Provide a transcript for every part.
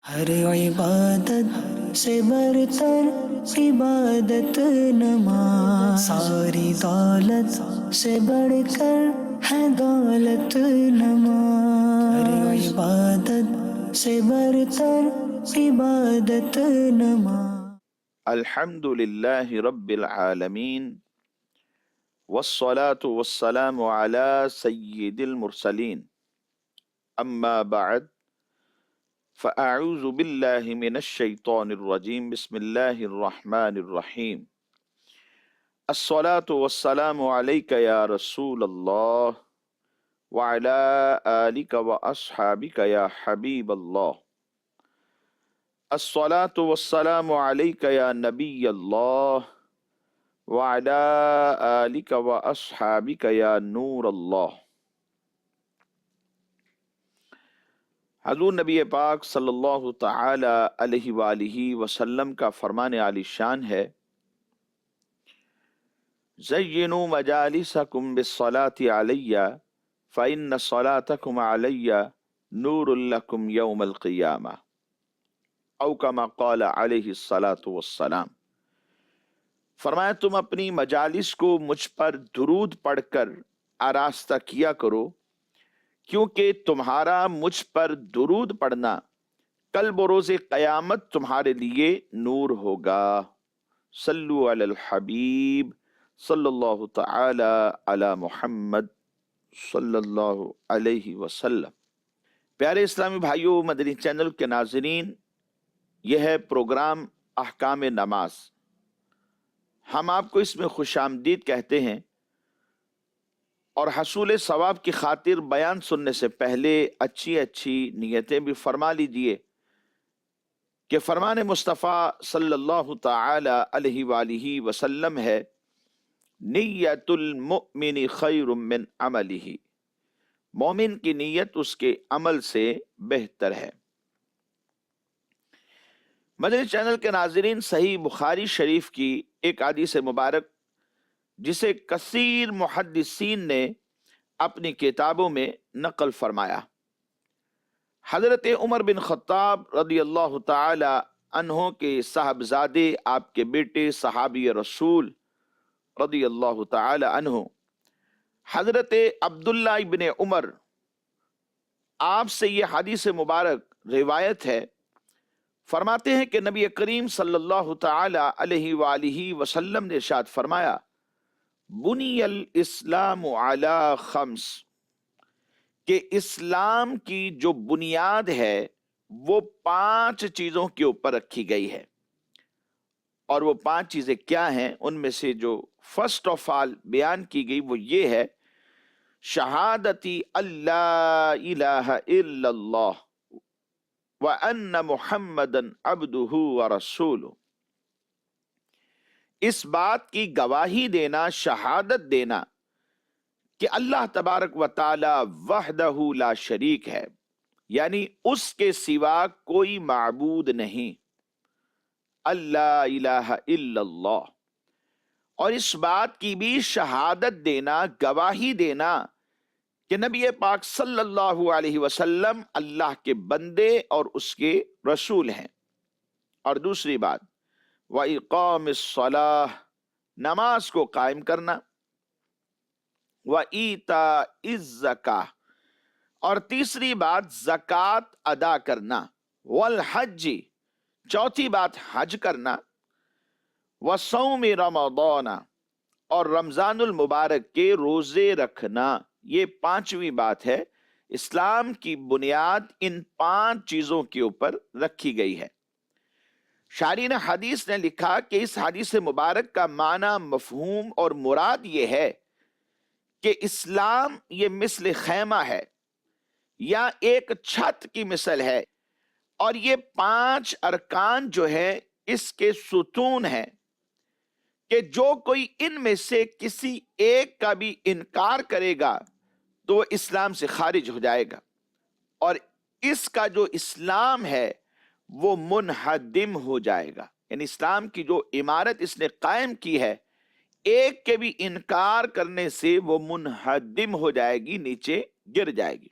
ہر عبادت سے برتر عبادت نماز، ساری دولت سے بڑھ کر ہے دولت نماز، ہر عبادت سے برتر عبادت نماز۔ الحمد للہ رب العالمین والصلاة والسلام على سید المرسلین اما بعد فاعوذ باللہ من الشیطان الرجیم بسم اللہ الرحمن الرحیم الصلاة والسلام علیک یا رسول اللہ وعلى آلک واصحابک یا حبیب اللہ الصلاة والسلام علیک یا نبی اللہ وعلى آلک واصحابک یا نور اللہ۔ حضور نبی پاک صلی اللہ تعالی علیہ وآلہ وسلم کا فرمان عالی شان ہے، زینوا مجالسکم بالصلاة علی فإن صلاتکم علی نور لکم یوم القیامہ، او کما قال علیہ الصلاۃ والسلام۔ فرمایا تم اپنی مجالس کو مجھ پر درود پڑھ کر آراستہ کیا کرو، کیونکہ تمہارا مجھ پر درود پڑھنا کل بروز قیامت تمہارے لیے نور ہوگا۔ صلو علی الحبیب صلی اللہ تعالی علی محمد صلی اللہ علیہ وسلم۔ پیارے اسلامی بھائیوں، مدنی چینل کے ناظرین، یہ ہے پروگرام احکام نماز۔ ہم آپ کو اس میں خوش آمدید کہتے ہیں، اور حصول ثواب کی خاطر بیان سننے سے پہلے اچھی نیتیں بھی فرما لیجئے کہ فرمان مصطفیٰ صلی اللہ تعالی علیہ وآلہ وسلم ہے، نیت المؤمن خیر من عملہ، مومن کی نیت اس کے عمل سے بہتر ہے۔ مدنی چینل کے ناظرین، صحیح بخاری شریف کی ایک حدیث مبارک جسے کثیر محدثین نے اپنی کتابوں میں نقل فرمایا، حضرت عمر بن خطاب رضی اللہ تعالی عنہ کے صاحبزادے، آپ کے بیٹے صحابی رسول رضی اللہ تعالی عنہ حضرت عبداللہ ابن عمر، آپ سے یہ حدیث مبارک روایت ہے، فرماتے ہیں کہ نبی کریم صلی اللہ تعالی علیہ وآلہ وسلم نے ارشاد فرمایا، بنی الاسلام علی خمس، کہ اسلام کی جو بنیاد ہے وہ 5 چیزوں کے اوپر رکھی گئی ہے، اور وہ 5 چیزیں کیا ہیں؟ ان میں سے جو فرسٹ آف آل بیان کی گئی وہ یہ ہے، شہادتی اللہ الہ الا اللہ وَأَنَّ مُحَمَّدًا عَبْدُهُ وَرَسُولُهُ، اس بات کی گواہی دینا، شہادت دینا کہ اللہ تبارک و تعالی وحدہ لا شریک ہے، یعنی اس کے سوا کوئی معبود نہیں، اللہ الہ الا اللہ، اور اس بات کی بھی شہادت دینا، گواہی دینا کہ نبی پاک صلی اللہ علیہ وسلم اللہ کے بندے اور اس کے رسول ہیں۔ اور دوسری بات، وَإِقَامِ الصَّلَاةِ، نماز کو قائم کرنا، وَإِيتَاءِ الزَّكَاةِ، اور تیسری بات زکوٰۃ ادا کرنا، وَالْحَجِّ، چوتھی بات حج کرنا، وَصَوْمِ رَمَضَانَ، اور رمضان المبارک کے روزے رکھنا۔ یہ 5ویں بات ہے، اسلام کی بنیاد ان 5 چیزوں کے اوپر رکھی گئی ہے۔ شارحین حدیث نے لکھا کہ اس حدیث مبارک کا معنی، مفہوم اور مراد یہ ہے کہ اسلام یہ مثل خیمہ ہے یا ایک چھت کی مثل ہے، اور یہ 5 ارکان جو ہے اس کے ستون ہیں، کہ جو کوئی ان میں سے کسی ایک کا بھی انکار کرے گا تو وہ اسلام سے خارج ہو جائے گا، اور اس کا جو اسلام ہے وہ منہدم ہو جائے گا۔ یعنی اسلام کی جو عمارت اس نے قائم کی ہے، ایک کے بھی انکار کرنے سے وہ منہدم ہو جائے گی، نیچے گر جائے گی۔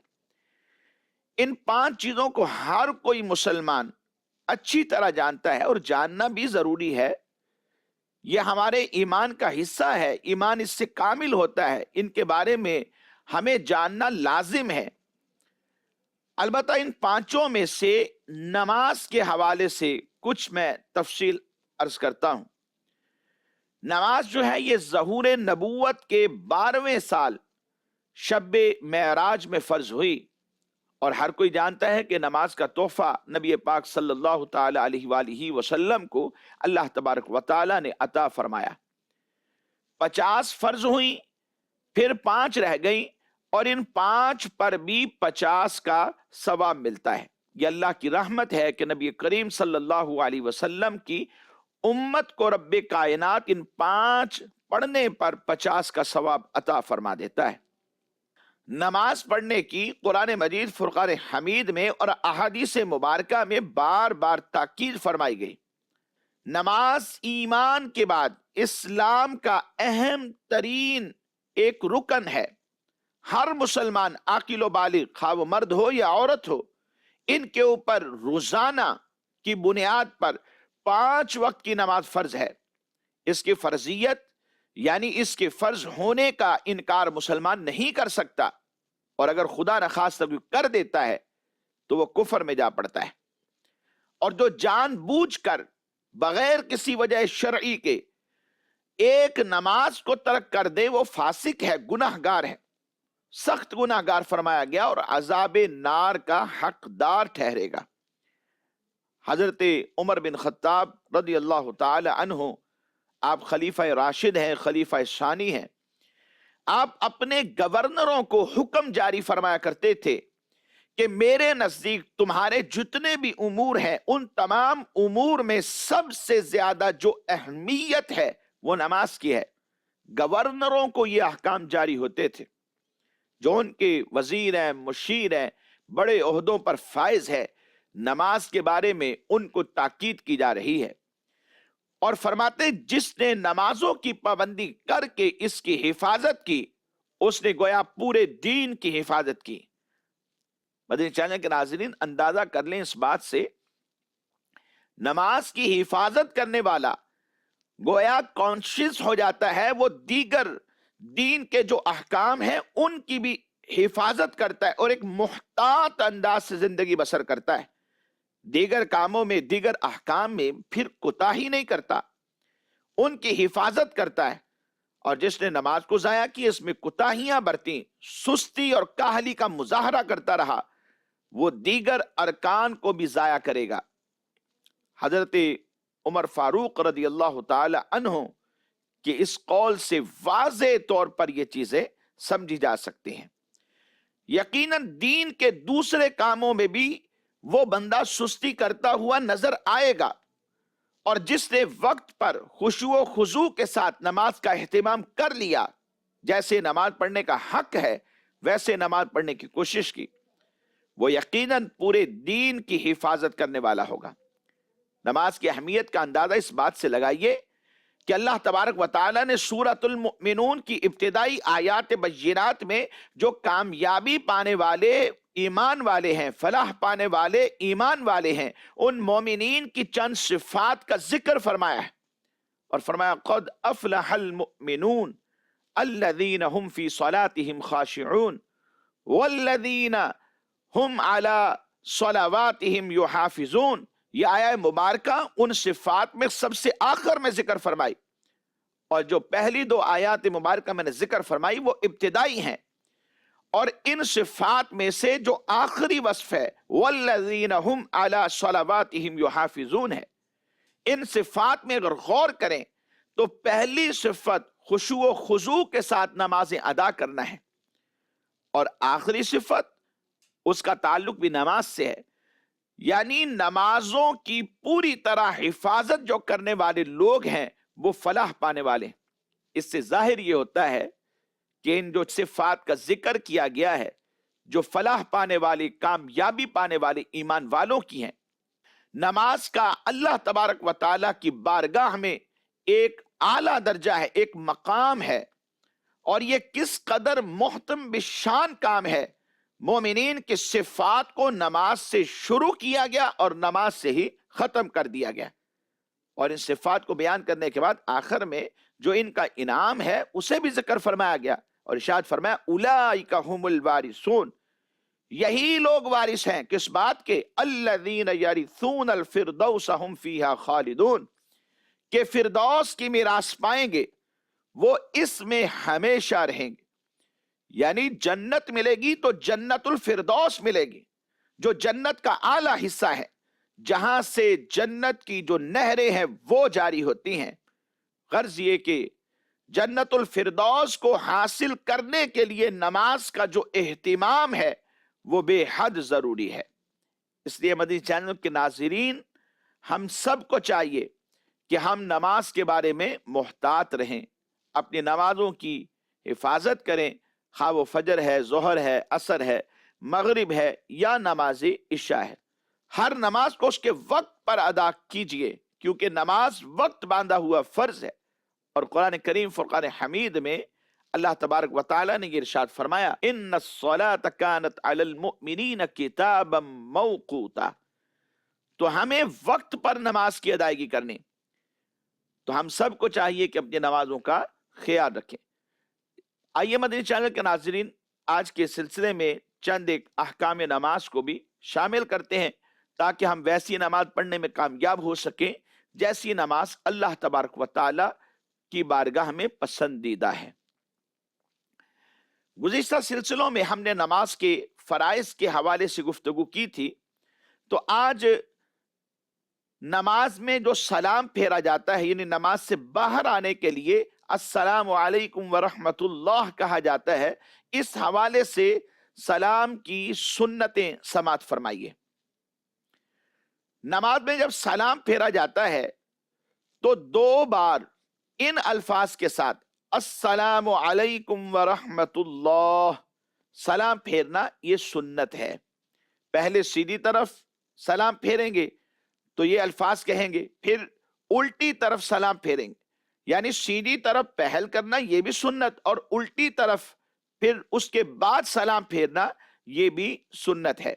ان 5 چیزوں کو ہر کوئی مسلمان اچھی طرح جانتا ہے، اور جاننا بھی ضروری ہے، یہ ہمارے ایمان کا حصہ ہے، ایمان اس سے کامل ہوتا ہے، ان کے بارے میں ہمیں جاننا لازم ہے۔ البتہ ان پانچوں میں سے نماز کے حوالے سے کچھ میں تفصیل عرض کرتا ہوں۔ نماز جو ہے یہ ظہور نبوت کے 12ویں سال شب معراج میں فرض ہوئی، اور ہر کوئی جانتا ہے کہ نماز کا تحفہ نبی پاک صلی اللہ تعالی علیہ وآلہ وسلم کو اللہ تبارک و تعالی نے عطا فرمایا۔ 50 فرض ہوئیں، پھر 5 رہ گئیں، اور ان 5 پر بھی 50 کا ثواب ملتا ہے۔ یہ اللہ کی رحمت ہے کہ نبی کریم صلی اللہ علیہ وسلم کی امت کو رب کائنات ان 5 پڑھنے پر 50 کا ثواب عطا فرما دیتا ہے۔ نماز پڑھنے کی قرآن مجید فرقان حمید میں اور احادیث مبارکہ میں بار بار تاکید فرمائی گئی۔ نماز ایمان کے بعد اسلام کا اہم ترین ایک رکن ہے۔ ہر مسلمان عاقل و بالغ، خواہ وہ مرد ہو یا عورت ہو، ان کے اوپر روزانہ کی بنیاد پر 5 وقت کی نماز فرض ہے۔ اس کی فرضیت یعنی اس کے فرض ہونے کا انکار مسلمان نہیں کر سکتا، اور اگر خدا نخواستہ کوئی کر دیتا ہے تو وہ کفر میں جا پڑتا ہے۔ اور جو جان بوجھ کر بغیر کسی وجہ شرعی کے ایک نماز کو ترک کر دے وہ فاسق ہے، گناہ گار ہے، سخت گناہ گار فرمایا گیا، اور عذاب نار کا حقدار ٹھہرے گا۔ حضرت عمر بن خطاب رضی اللہ تعالی عنہ، آپ خلیفہ راشد ہیں، خلیفہ ثانی ہیں، آپ اپنے گورنروں کو حکم جاری فرمایا کرتے تھے کہ میرے نزدیک تمہارے جتنے بھی امور ہیں ان تمام امور میں سب سے زیادہ جو اہمیت ہے وہ نماز کی ہے۔ گورنروں کو یہ احکام جاری ہوتے تھے، جو ان کے وزیر ہیں، مشیر ہیں، بڑے عہدوں پر فائز ہے، نماز کے بارے میں ان کو تاکید کی جا رہی ہے، اور فرماتے جس نے نمازوں کی پابندی کر کے اس کی حفاظت کی اس نے گویا پورے دین کی حفاظت کی۔ مدنی چینل کے ناظرین اندازہ کر لیں اس بات سے، نماز کی حفاظت کرنے والا گویا کانشیس ہو جاتا ہے، وہ دیگر دین کے جو احکام ہیں ان کی بھی حفاظت کرتا ہے، اور ایک محتاط انداز سے زندگی بسر کرتا ہے، دیگر کاموں میں، دیگر احکام میں پھر کوتاہی نہیں کرتا، ان کی حفاظت کرتا ہے۔ اور جس نے نماز کو ضائع کی، اس میں کوتاہیاں برتیں، سستی اور کاہلی کا مظاہرہ کرتا رہا، وہ دیگر ارکان کو بھی ضائع کرے گا۔ حضرت عمر فاروق رضی اللہ تعالی عنہ کہ اس قول سے واضح طور پر یہ چیزیں سمجھی جا سکتی ہیں۔ یقیناً دین کے دوسرے کاموں میں بھی وہ بندہ سستی کرتا ہوا نظر آئے گا، اور جس نے وقت پر خشوع و خضوع کے ساتھ نماز کا اہتمام کر لیا، جیسے نماز پڑھنے کا حق ہے ویسے نماز پڑھنے کی کوشش کی، وہ یقیناً پورے دین کی حفاظت کرنے والا ہوگا۔ نماز کی اہمیت کا اندازہ اس بات سے لگائیے کہ اللہ تبارک و تعالی نے سورۃ المؤمنون کی ابتدائی آیات بینات میں جو کامیابی پانے والے ایمان والے ہیں، فلاح پانے والے ایمان والے ہیں، ان مومنین کی چند صفات کا ذکر فرمایا ہے، اور فرمایا قد افلح المؤمنون الذین هم فی صلاتهم خاشعون والذین هم علی صلواتهم یحافظون۔ یہ آیہ مبارکہ ان صفات میں سب سے آخر میں ذکر فرمائی، اور جو پہلی 2 آیات مبارکہ میں نے ذکر فرمائی وہ ابتدائی ہیں، اور ان صفات میں سے جو آخری وصف ہے والذین هم علی صلواتهم یحافظون ہے، ان صفات میں اگر غور کریں تو پہلی صفت خشوع و خضوع کے ساتھ نمازیں ادا کرنا ہے، اور آخری صفت اس کا تعلق بھی نماز سے ہے، یعنی نمازوں کی پوری طرح حفاظت جو کرنے والے لوگ ہیں وہ فلاح پانے والے ہیں۔ اس سے ظاہر یہ ہوتا ہے کہ ان جو صفات کا ذکر کیا گیا ہے جو فلاح پانے والے، کامیابی پانے والے ایمان والوں کی ہیں۔ نماز کا اللہ تبارک و تعالیٰ کی بارگاہ میں ایک اعلیٰ درجہ ہے، ایک مقام ہے، اور یہ کس قدر محتم بشان کام ہے۔ مومنین کی صفات کو نماز سے شروع کیا گیا اور نماز سے ہی ختم کر دیا گیا۔ اور ان صفات کو بیان کرنے کے بعد آخر میں جو ان کا انعام ہے اسے بھی ذکر فرمایا گیا، اور ارشاد فرمایا اولئک هم الوارثون، یہی لوگ وارث ہیں کس بات کے؟ الذین یرثون الفردوس هم فیہا خالدون، کہ فردوس کی میراث پائیں گے، وہ اس میں ہمیشہ رہیں گے۔ یعنی جنت ملے گی تو جنت الفردوس ملے گی، جو جنت کا اعلیٰ حصہ ہے، جہاں سے جنت کی جو نہریں ہیں وہ جاری ہوتی ہیں۔ غرض یہ کہ جنت الفردوس کو حاصل کرنے کے لیے نماز کا جو اہتمام ہے وہ بے حد ضروری ہے۔ اس لیے مدنی چینل کے ناظرین، ہم سب کو چاہیے کہ ہم نماز کے بارے میں محتاط رہیں، اپنی نمازوں کی حفاظت کریں، خواہ وہ فجر ہے، ظہر ہے، عصر ہے، مغرب ہے یا نماز عشاء ہے۔ ہر نماز کو اس کے وقت پر ادا کیجئے، کیونکہ نماز وقت باندھا ہوا فرض ہے۔ اور قرآن کریم فرقان حمید میں اللہ تبارک و تعالیٰ نے یہ ارشاد فرمایا ان الصلاۃ کانت علی المؤمنین کتابا موقوتا، تو ہمیں وقت پر نماز کی ادائیگی کرنی۔ تو ہم سب کو چاہیے کہ اپنی نمازوں کا خیال رکھیں۔ آئیے مدنی چینل کے ناظرین، آج کے سلسلے میں چند ایک احکام نماز کو بھی شامل کرتے ہیں، تاکہ ہم ویسی نماز پڑھنے میں کامیاب ہو سکیں جیسی نماز اللہ تبارک و تعالی کی بارگاہ میں پسندیدہ ہے۔ گزشتہ سلسلوں میں ہم نے نماز کے فرائض کے حوالے سے گفتگو کی تھی، تو آج نماز میں جو سلام پھیرا جاتا ہے، یعنی نماز سے باہر آنے کے لیے السلام علیکم ورحمۃ اللہ کہا جاتا ہے، اس حوالے سے سلام کی سنتیں سماعت فرمائیے۔ نماز میں جب سلام پھیرا جاتا ہے تو 2 بار ان الفاظ کے ساتھ السلام علیکم ورحمۃ اللہ سلام پھیرنا یہ سنت ہے۔ پہلے سیدھی طرف سلام پھیریں گے تو یہ الفاظ کہیں گے، پھر الٹی طرف سلام پھیریں گے، یعنی سیدھی طرف پہل کرنا یہ بھی سنت، اور الٹی طرف پھر اس کے بعد سلام پھیرنا یہ بھی سنت ہے۔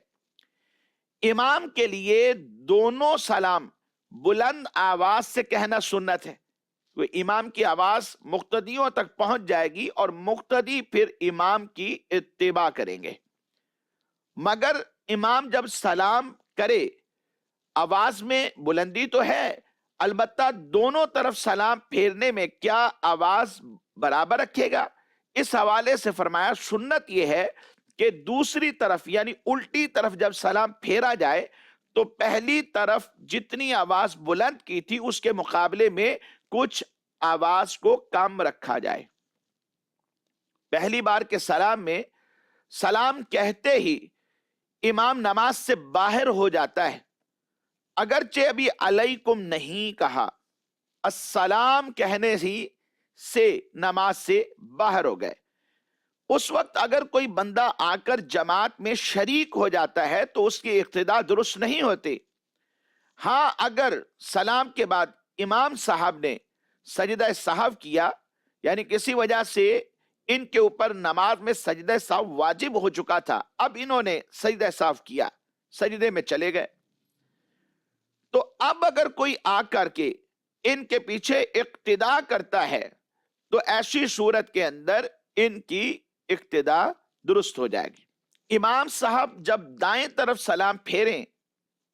امام کے لیے دونوں سلام بلند آواز سے کہنا سنت ہے، تو امام کی آواز مقتدیوں تک پہنچ جائے گی اور مقتدی پھر امام کی اتباع کریں گے۔ مگر امام جب سلام کرے، آواز میں بلندی تو ہے، البتہ دونوں طرف سلام پھیرنے میں کیا آواز برابر رکھے گا؟ اس حوالے سے فرمایا سنت یہ ہے کہ دوسری طرف یعنی الٹی طرف جب سلام پھیرا جائے تو پہلی طرف جتنی آواز بلند کی تھی اس کے مقابلے میں کچھ آواز کو کم رکھا جائے۔ پہلی بار کے سلام میں سلام کہتے ہی امام نماز سے باہر ہو جاتا ہے، اگرچہ ابھی علیکم نہیں کہا، السلام کہنے ہی سے نماز سے باہر ہو گئے۔ اس وقت اگر کوئی بندہ آ کر جماعت میں شریک ہو جاتا ہے تو اس کی اقتداء درست نہیں ہوتی۔ ہاں، اگر سلام کے بعد امام صاحب نے سجدہ سہو کیا، یعنی کسی وجہ سے ان کے اوپر نماز میں سجدہ سہو واجب ہو چکا تھا، اب انہوں نے سجدہ سہو کیا، سجدے میں چلے گئے، تو اب اگر کوئی آ کر کے ان کے پیچھے اقتداء کرتا ہے تو ایسی صورت کے اندر ان کی اقتداء درست ہو جائے گی۔ امام صاحب جب دائیں طرف سلام پھیریں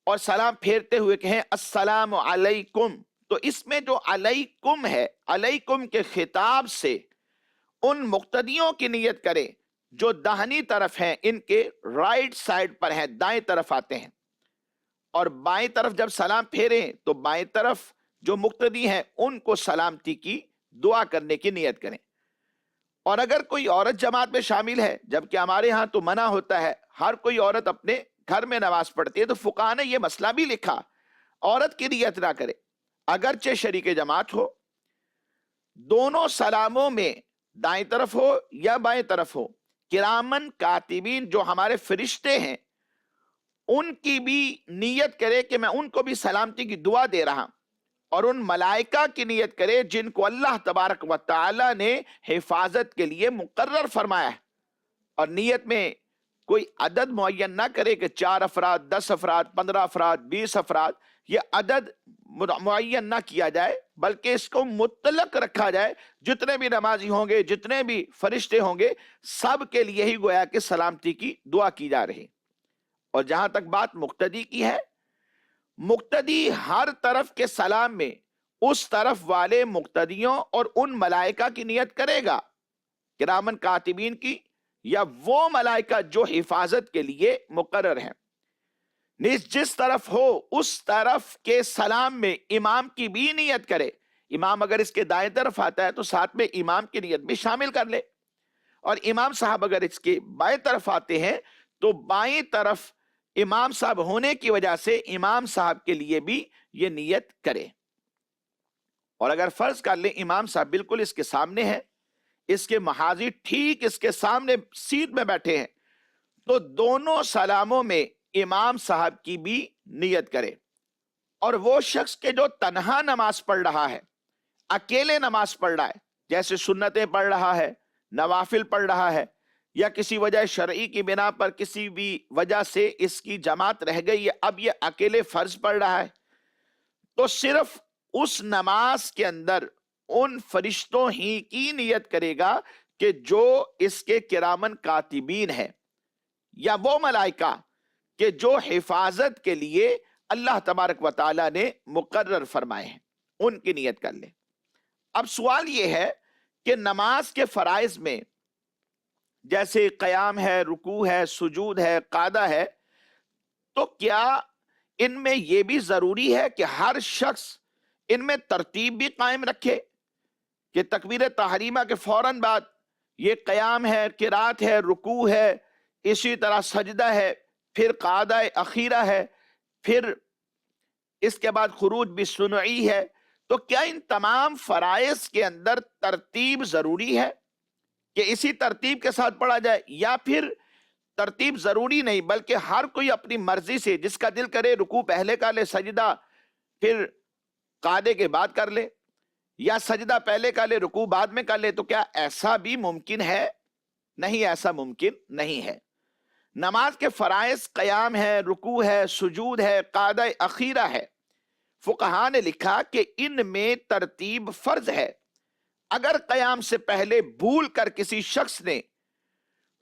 اور سلام پھیرتے ہوئے کہیں السلام علیکم، تو اس میں جو علیکم ہے، علیکم کے خطاب سے ان مقتدیوں کی نیت کریں جو داہنی طرف ہیں، ان کے رائٹ سائڈ پر ہیں، دائیں طرف آتے ہیں، اور بائیں طرف جب سلام پھیریں تو بائیں طرف جو مقتدی ہیں ان کو سلامتی کی دعا کرنے کی نیت کریں۔ اور اگر کوئی عورت جماعت میں شامل ہے، جبکہ ہمارے ہاں تو منع ہوتا ہے، ہر کوئی عورت اپنے گھر میں نماز پڑھتی ہے، تو فقہاء نے یہ مسئلہ بھی لکھا، عورت کی نیت نہ کرے اگرچہ شریک جماعت ہو۔ دونوں سلاموں میں دائیں طرف ہو یا بائیں طرف ہو، کرامن کاتبین جو ہمارے فرشتے ہیں ان کی بھی نیت کرے کہ میں ان کو بھی سلامتی کی دعا دے رہا ہوں، اور ان ملائکہ کی نیت کرے جن کو اللہ تبارک و تعالی نے حفاظت کے لیے مقرر فرمایا ہے، اور نیت میں کوئی عدد معین نہ کرے کہ 4 افراد، 10 افراد، 15 افراد، 20 افراد، یہ عدد معین نہ کیا جائے بلکہ اس کو مطلق رکھا جائے، جتنے بھی نمازی ہوں گے، جتنے بھی فرشتے ہوں گے، سب کے لیے ہی گویا کہ سلامتی کی دعا کی جا رہی۔ اور جہاں تک بات مقتدی کی ہے، مقتدی ہر طرف کے سلام میں اس طرف والے مقتدیوں اور ان ملائکہ کی نیت کرے گا، کرامن کاتبین کی، یا وہ ملائکہ جو حفاظت کے لیے مقرر ہیں۔ جس طرف ہو اس طرف کے سلام میں امام کی بھی نیت کرے۔ امام اگر اس کے دائیں طرف آتا ہے تو ساتھ میں امام کی نیت بھی شامل کر لے، اور امام صاحب اگر اس کے بائیں طرف آتے ہیں تو بائیں طرف امام صاحب ہونے کی وجہ سے امام صاحب کے لیے بھی یہ نیت کرے۔ اور اگر فرض کر لیں امام صاحب بالکل اس کے سامنے ہیں، اس کے محاذی ٹھیک اس کے سامنے سیٹ میں بیٹھے ہیں، تو دونوں سلاموں میں امام صاحب کی بھی نیت کرے۔ اور وہ شخص کے جو تنہا نماز پڑھ رہا ہے، اکیلے نماز پڑھ رہا ہے، جیسے سنتیں پڑھ رہا ہے، نوافل پڑھ رہا ہے، یا کسی وجہ شرعی کی بنا پر کسی بھی وجہ سے اس کی جماعت رہ گئی ہے، اب یہ اکیلے فرض پڑھ رہا ہے، تو صرف اس نماز کے اندر ان فرشتوں ہی کی نیت کرے گا کہ جو اس کے کرامن کاتبین ہیں، یا وہ ملائکہ کہ جو حفاظت کے لیے اللہ تبارک و تعالیٰ نے مقرر فرمائے ہیں، ان کی نیت کر لیں۔ اب سوال یہ ہے کہ نماز کے فرائض میں جیسے قیام ہے، رکوع ہے، سجود ہے، قعدہ ہے، تو کیا ان میں یہ بھی ضروری ہے کہ ہر شخص ان میں ترتیب بھی قائم رکھے کہ تکبیر تحریمہ کے فوراً بعد یہ قیام ہے، قرات ہے، رکوع ہے، اسی طرح سجدہ ہے، پھر قعدہ اخیرہ ہے، پھر اس کے بعد خروج بالسنعی ہے؟ تو کیا ان تمام فرائض کے اندر ترتیب ضروری ہے کہ اسی ترتیب کے ساتھ پڑھا جائے، یا پھر ترتیب ضروری نہیں بلکہ ہر کوئی اپنی مرضی سے جس کا دل کرے رکوع پہلے کر لے، سجدہ پھر قعدے کے بعد کر لے، یا سجدہ پہلے کر لے رکوع بعد میں کر لے؟ تو کیا ایسا بھی ممکن ہے؟ نہیں، ایسا ممکن نہیں ہے۔ نماز کے فرائض قیام ہے، رکوع ہے، سجود ہے، قعدہ اخیرہ ہے۔ فقہاء نے لکھا کہ ان میں ترتیب فرض ہے۔ اگر قیام سے پہلے بھول کر کسی شخص نے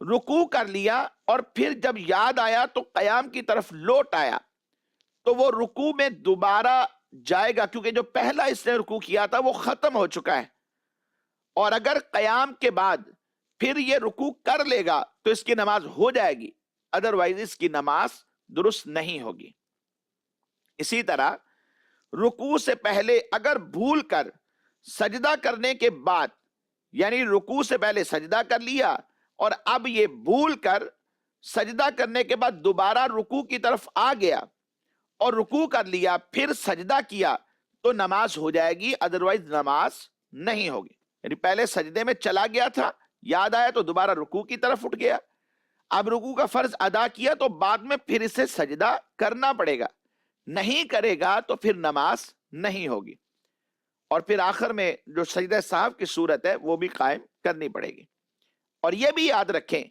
رکوع کر لیا اور پھر جب یاد آیا تو قیام کی طرف لوٹ آیا، تو وہ رکوع میں دوبارہ جائے گا، کیونکہ جو پہلا اس نے رکوع کیا تھا وہ ختم ہو چکا ہے۔ اور اگر قیام کے بعد پھر یہ رکوع کر لے گا تو اس کی نماز ہو جائے گی، ادروائز اس کی نماز درست نہیں ہوگی۔ اسی طرح رکوع سے پہلے اگر بھول کر سجدہ کرنے کے بعد، یعنی رکوع سے پہلے سجدہ کر لیا اور اب یہ بھول کر سجدہ کرنے کے بعد دوبارہ رکوع کی طرف آ گیا اور رکوع کر لیا پھر سجدہ کیا، تو نماز ہو جائے گی، ادروائز نماز نہیں ہوگی۔ یعنی پہلے سجدے میں چلا گیا تھا، یاد آیا تو دوبارہ رکوع کی طرف اٹھ گیا، اب رکوع کا فرض ادا کیا تو بعد میں پھر اسے سجدہ کرنا پڑے گا، نہیں کرے گا تو پھر نماز نہیں ہوگی۔ اور پھر آخر میں جو سجدہ سہو کی صورت ہے وہ بھی قائم کرنی پڑے گی۔ اور یہ بھی یاد رکھیں،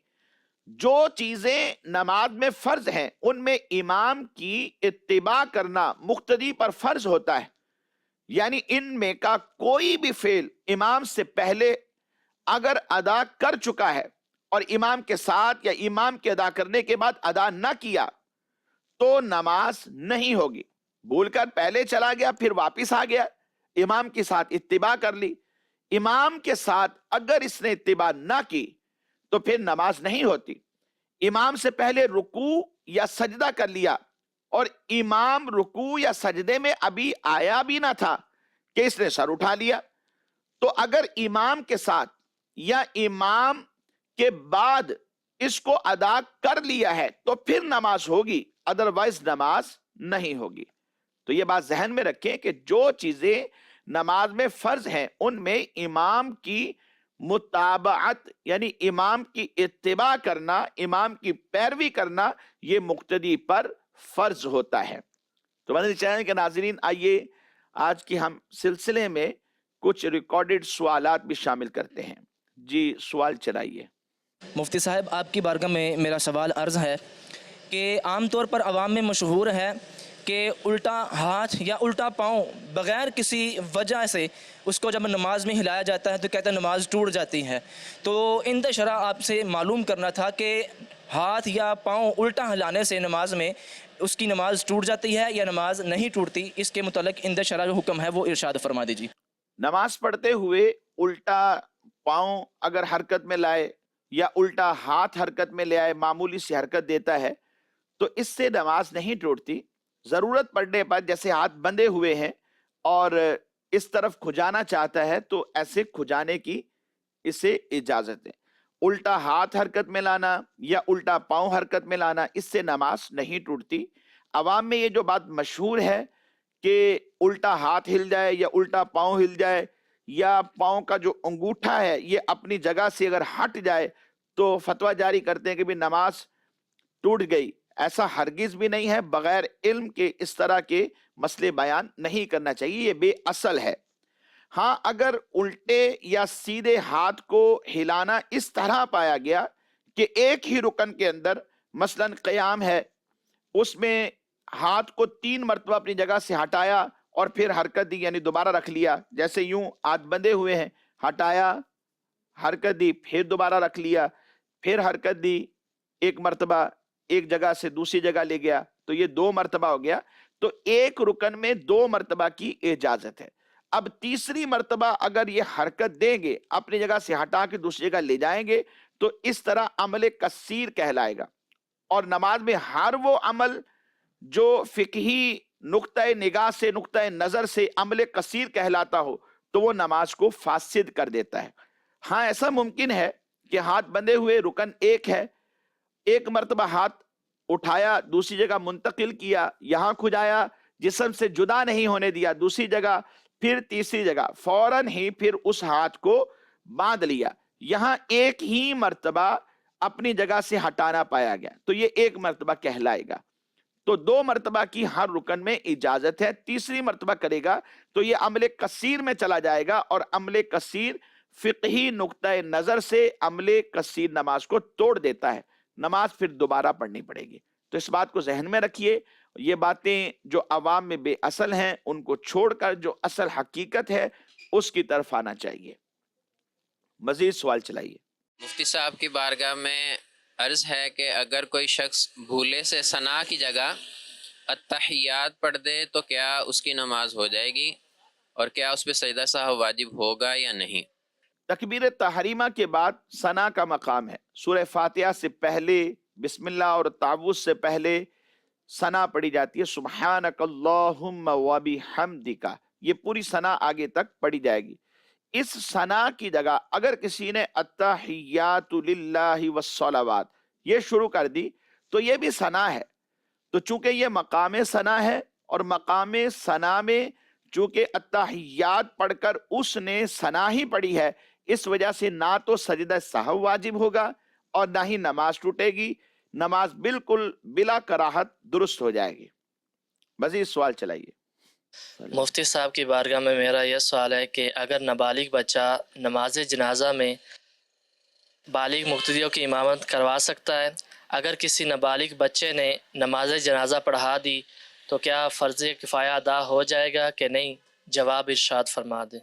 جو چیزیں نماز میں فرض ہیں ان میں امام کی اتباع کرنا مقتدی پر فرض ہوتا ہے، یعنی ان میں کا کوئی بھی فعل امام سے پہلے اگر ادا کر چکا ہے اور امام کے ساتھ یا امام کے ادا کرنے کے بعد ادا نہ کیا تو نماز نہیں ہوگی۔ بھول کر پہلے چلا گیا پھر واپس آ گیا، امام کے ساتھ اتباع کر لی، امام کے ساتھ اگر اس نے اتباع نہ کی تو پھر نماز نہیں ہوتی۔ امام سے پہلے رکوع یا سجدہ کر لیا اور امام رکوع یا سجدے میں ابھی آیا بھی نہ تھا کہ اس نے سر اٹھا لیا، تو اگر امام کے ساتھ یا امام کے بعد اس کو ادا کر لیا ہے تو پھر نماز ہوگی، ادروائز نماز نہیں ہوگی۔ تو یہ بات ذہن میں رکھیں کہ جو چیزیں نماز میں فرض ہیں ان میں امام کی متابعت یعنی امام کی اتباع کرنا، امام کی پیروی کرنا، یہ مقتدی پر فرض ہوتا ہے۔ تو مدنی چینل کے ناظرین، آئیے آج کی ہم سلسلے میں کچھ ریکارڈڈ سوالات بھی شامل کرتے ہیں۔ جی سوال چلائیے۔ مفتی صاحب، آپ کی بارگاہ میں میرا سوال عرض ہے کہ عام طور پر عوام میں مشہور ہے کہ الٹا ہاتھ یا الٹا پاؤں بغیر کسی وجہ سے اس کو جب نماز میں ہلایا جاتا ہے تو کہتے ہیں نماز ٹوٹ جاتی ہے. تو عند شرع آپ سے معلوم کرنا تھا کہ ہاتھ یا پاؤں الٹا ہلانے سے نماز میں اس کی نماز ٹوٹ جاتی ہے یا نماز نہیں ٹوٹتی. اس کے متعلق عند شرع جو حکم ہے وہ ارشاد فرما دیجیے. نماز پڑھتے ہوئے الٹا پاؤں اگر حرکت میں لائے یا الٹا ہاتھ حرکت میں لے آئے، معمولی سی حرکت دیتا ہے تو اس سے نماز نہیں ٹوٹتی. ضرورت پڑنے پر جیسے ہاتھ بندھے ہوئے ہیں اور اس طرف کھجانا چاہتا ہے تو ایسے کھجانے کی اسے اجازت ہے. الٹا ہاتھ حرکت میں لانا یا الٹا پاؤں حرکت میں لانا اس سے نماز نہیں ٹوٹتی. عوام میں یہ جو بات مشہور ہے کہ الٹا ہاتھ ہل جائے یا الٹا پاؤں ہل جائے یا پاؤں کا جو انگوٹھا ہے یہ اپنی جگہ سے اگر ہٹ جائے تو فتویٰ جاری کرتے ہیں کہ بھی نماز ٹوٹ گئی. ایسا ہرگز بھی نہیں ہے. بغیر علم کے اس طرح کے مسئلے بیان نہیں کرنا چاہیے، یہ بے اصل ہے. ہاں اگر الٹے یا سیدھے ہاتھ کو ہلانا اس طرح پایا گیا کہ ایک ہی رکن کے اندر مثلا قیام ہے، اس میں ہاتھ کو 3 مرتبہ اپنی جگہ سے ہٹایا اور پھر حرکت دی، یعنی دوبارہ رکھ لیا، جیسے یوں ہاتھ بندھے ہوئے ہیں، ہٹایا، حرکت دی، پھر دوبارہ رکھ لیا، پھر حرکت دی، 1 مرتبہ ایک جگہ سے دوسری جگہ لے گیا تو یہ 2 مرتبہ ہو گیا. تو ایک رکن میں 2 مرتبہ کی اجازت ہے. اب تیسری مرتبہ اگر یہ حرکت دیں گے، اپنی جگہ سے ہٹا کے دوسری جگہ لے جائیں گے تو اس طرح عمل کثیر کہلائے گا. اور نماز میں ہر وہ عمل جو فقہی نقطۂ نگاہ سے، نقطۂ نظر سے عمل کثیر کہلاتا ہو تو وہ نماز کو فاسد کر دیتا ہے. ہاں ایسا ممکن ہے کہ ہاتھ بندھے ہوئے رکن ایک ہے، ایک مرتبہ ہاتھ اٹھایا، دوسری جگہ منتقل کیا، یہاں کھجایا، جسم سے جدا نہیں ہونے دیا، دوسری جگہ، پھر تیسری جگہ، فوراً ہی پھر اس ہاتھ کو باندھ لیا. یہاں ایک ہی مرتبہ اپنی جگہ سے ہٹانا پایا گیا تو یہ 1 مرتبہ کہلائے گا. تو 2 مرتبہ کی ہر رکن میں اجازت ہے. تیسری مرتبہ کرے گا تو یہ عمل کثیر میں چلا جائے گا، اور عمل کثیر فقہی نقطۂ نظر سے عمل کثیر نماز کو توڑ دیتا ہے. نماز پھر دوبارہ پڑھنی پڑے گی. تو اس بات کو ذہن میں رکھیے. یہ باتیں جو عوام میں بے اصل ہیں ان کو چھوڑ کر جو اصل حقیقت ہے اس کی طرف آنا چاہیے. مزید سوال چلائیے. مفتی صاحب کی بارگاہ میں عرض ہے کہ اگر کوئی شخص بھولے سے ثنا کی جگہ التحیات پڑھ دے تو کیا اس کی نماز ہو جائے گی، اور کیا اس پہ سجدہ سہو واجب ہوگا یا نہیں؟ تکبیر تحریمہ کے بعد ثنا کا مقام ہے. سورہ فاتحہ سے پہلے بسم اللہ اور تعوذ سے پہلے ثنا پڑھی جاتی ہے. سبحانک اللہم وبحمدک، یہ پوری ثنا آگے تک پڑھی جائے گی. اس ثنا کی جگہ اگر کسی نے التحیات للہ والصلوات یہ شروع کر دی تو یہ بھی ثنا ہے. تو چونکہ یہ مقام ثنا ہے اور مقام ثنا میں چونکہ التحیات پڑھ کر اس نے ثنا ہی پڑھی ہے، اس وجہ سے نہ تو سجدہ سہو واجب ہوگا اور نہ ہی نماز ٹوٹے گی. نماز بالکل بلا کراہت درست ہو جائے گی. مزید سوال چلائیے. مفتی صاحب کی بارگاہ میں میرا یہ سوال ہے کہ اگر نابالغ بچہ نماز جنازہ میں بالغ مقتدیوں کی امامت کروا سکتا ہے؟ اگر کسی نابالغ بچے نے نماز جنازہ پڑھا دی تو کیا فرض کفایہ ادا ہو جائے گا کہ نہیں؟ جواب ارشاد فرما دیں.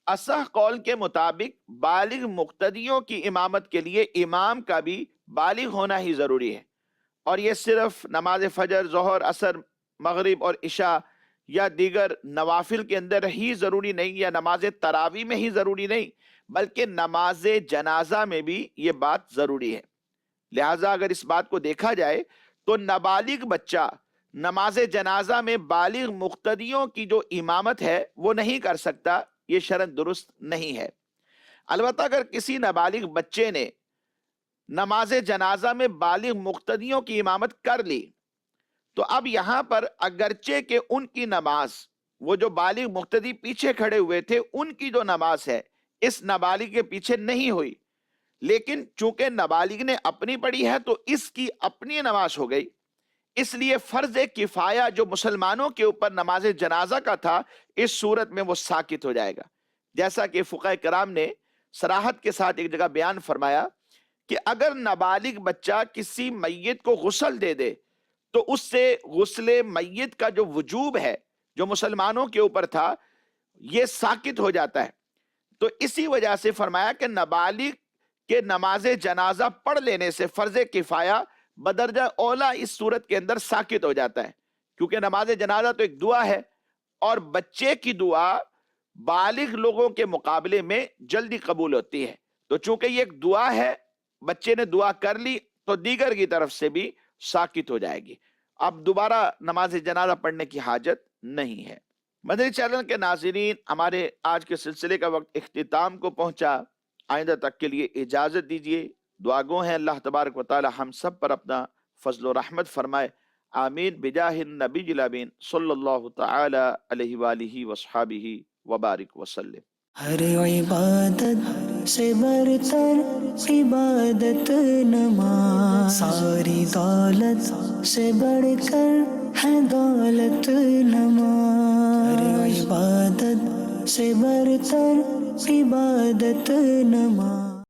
اصح قول کے مطابق بالغ مقتدیوں کی امامت کے لیے امام کا بھی بالغ ہونا ہی ضروری ہے، اور یہ صرف نماز فجر، ظہر، عصر، مغرب اور عشاء یا دیگر نوافل کے اندر ہی ضروری نہیں، یا نماز تراویح میں ہی ضروری نہیں، بلکہ نماز جنازہ میں بھی یہ بات ضروری ہے. لہٰذا اگر اس بات کو دیکھا جائے تو نابالغ بچہ نماز جنازہ میں بالغ مقتدیوں کی جو امامت ہے وہ نہیں کر سکتا. یہ شرعاً درست نہیں ہے. البتہ اگر کسی نابالغ بچے نے نماز جنازہ میں بالغ مقتدیوں کی امامت کر لی تو اب یہاں پر اگرچہ کہ ان کی نماز، وہ جو بالغ مقتدی پیچھے کھڑے ہوئے تھے ان کی جو نماز ہے اس نابالغ کے پیچھے نہیں ہوئی، لیکن چونکہ نابالغ نے اپنی پڑھی ہے تو اس کی اپنی نماز ہو گئی. اس لیے فرض کفایہ جو مسلمانوں کے اوپر نماز جنازہ کا تھا اس صورت میں وہ ساقط ہو جائے گا. جیسا کہ فقہاء کرام نے صراحت کے ساتھ ایک جگہ بیان فرمایا کہ اگر نابالغ بچہ کسی میت کو غسل دے دے تو اس سے غسل میت کا جو وجوب ہے جو مسلمانوں کے اوپر تھا یہ ساقط ہو جاتا ہے. تو اسی وجہ سے فرمایا کہ نابالغ کے نماز جنازہ پڑھ لینے سے فرض کفایہ بدرجہ اولا اس صورت کے اندر ساقط ہو جاتا ہے، کیونکہ نماز جنازہ تو ایک دعا ہے اور بچے کی دعا بالغ لوگوں کے مقابلے میں جلدی قبول ہوتی ہے. تو چونکہ یہ ایک دعا ہے، بچے نے دعا کر لی تو دیگر کی طرف سے بھی ساقط ہو جائے گی. اب دوبارہ نماز جنازہ پڑھنے کی حاجت نہیں ہے. مدنی چینل کے ناظرین، ہمارے آج کے سلسلے کا وقت اختتام کو پہنچا. آئندہ تک کے لیے اجازت دیجیے. دعا گو ہیں اللہ تبارک و تعالی ہم سب پر اپنا فضل و رحمت فرمائے. آمین بجاہ النبی الامین صلی اللہ تعالی علیہ وآلہ وصحابہ وبارک وسلم. ہر عبادت سے برتر عبادت نماز، ساری دولت سے بڑھ کر ہے دولت نماز. ہر عبادت سے برتر عبادت نماز.